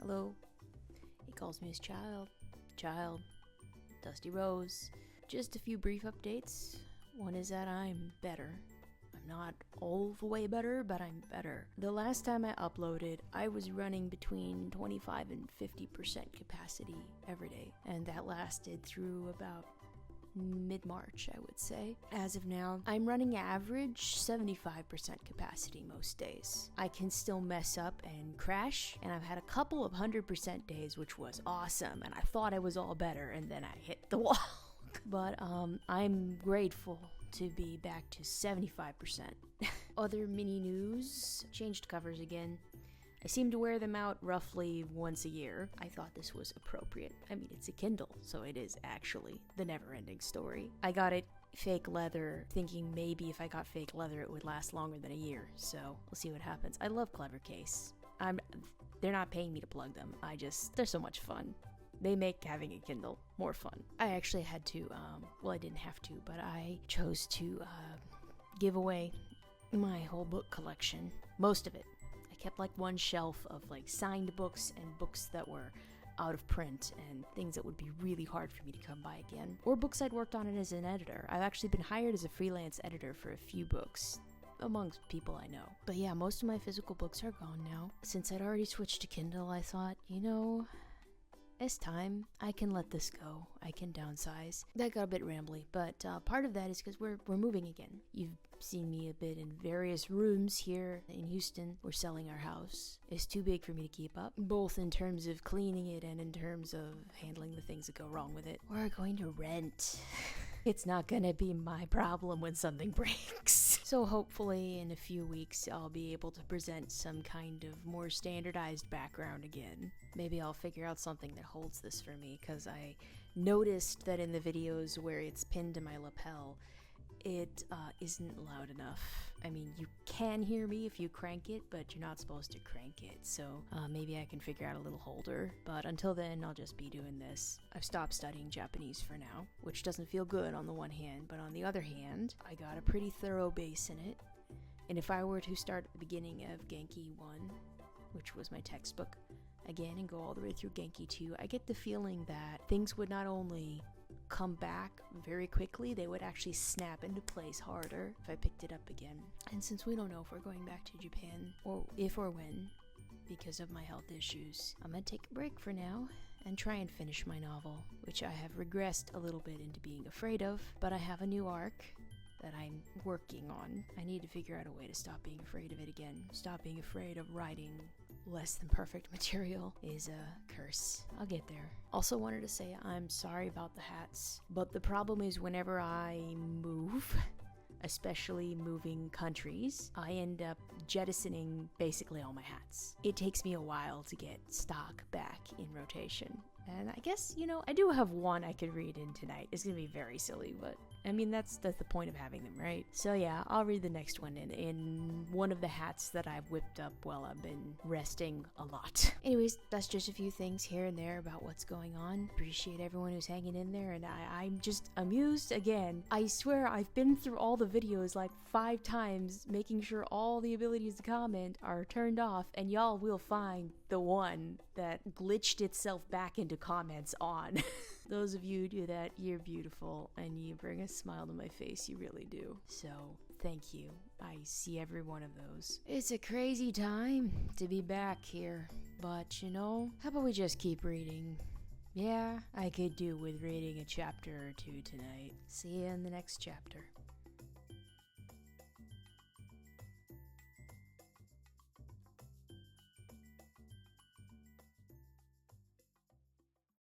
Hello. He calls me his child. Child. Dusty Rose. Just a few brief updates. One is that I'm better. I'm not all the way better, but I'm better. The last time I uploaded, I was running between 25 and 50% capacity every day, and that lasted through about mid-March, I would say. As of now, I'm running average 75% capacity most days. I can still mess up and crash, and I've had a couple of 100% days, which was awesome, and I thought I was all better, and then I hit the wall. But I'm grateful to be back to 75%. Other mini news, changed covers again. I seem to wear them out roughly once a year. I thought this was appropriate. I mean, it's a Kindle, so it is actually the never-ending story. I got it fake leather, thinking maybe if I got fake leather it would last longer than a year, so we'll see what happens. I love Clever Case. They're not paying me to plug them. They're so much fun. They make having a Kindle more fun. I actually had to, well, I didn't have to, but I chose to give away my whole book collection. Most of it. I kept like one shelf of like signed books and books that were out of print and things that would be really hard for me to come by again. Or books I'd worked on it as an editor. I've actually been hired as a freelance editor for a few books, amongst people I know. But yeah, most of my physical books are gone now. Since I'd already switched to Kindle, I thought, it's time. I can let this go. I can downsize. That got a bit rambly, but part of that is because we're moving again. You've seen me a bit in various rooms here in Houston. We're selling our house. It's too big for me to keep up, both in terms of cleaning it and in terms of handling the things that go wrong with it. We're going to rent. It's not gonna be my problem when something breaks. So hopefully in a few weeks I'll be able to present some kind of more standardized background again. Maybe I'll figure out something that holds this for me, because I noticed that in the videos where it's pinned to my lapel, it isn't loud enough. I mean, you can hear me if you crank it, but you're not supposed to crank it, so maybe I can figure out a little holder. But until then, I'll just be doing this. I've stopped studying Japanese for now, which doesn't feel good on the one hand, but on the other hand, I got a pretty thorough base in it. And if I were to start at the beginning of Genki 1, which was my textbook, again, and go all the way through Genki 2, I get the feeling that things would not only come back very quickly, they would actually snap into place harder if I picked it up again. And since we don't know if we're going back to Japan, or if or when, because of my health issues, I'm gonna take a break for now and try and finish my novel, which I have regressed a little bit into being afraid of, but I have a new arc that I'm working on. I need to figure out a way to stop being afraid of it again. Stop being afraid of writing less than perfect material is a curse. I'll get there. Also wanted to say I'm sorry about the hats, but the problem is whenever I move, especially moving countries, I end up jettisoning basically all my hats. It takes me a while to get stock back in rotation. And I guess, I do have one I could read in tonight. It's gonna be very silly, but I mean, that's the point of having them, right? So yeah, I'll read the next one in one of the hats that I've whipped up while I've been resting a lot. Anyways, that's just a few things here and there about what's going on. Appreciate everyone who's hanging in there, and I'm just amused again. I swear I've been through all the videos like 5 times, making sure all the abilities to comment are turned off, and y'all will find the one that glitched itself back into comments on. Those of you who do that, you're beautiful, and you bring a smile to my face, you really do. So, thank you. I see every one of those. It's a crazy time to be back here, but how about we just keep reading? Yeah, I could do with reading a chapter or two tonight. See you in the next chapter.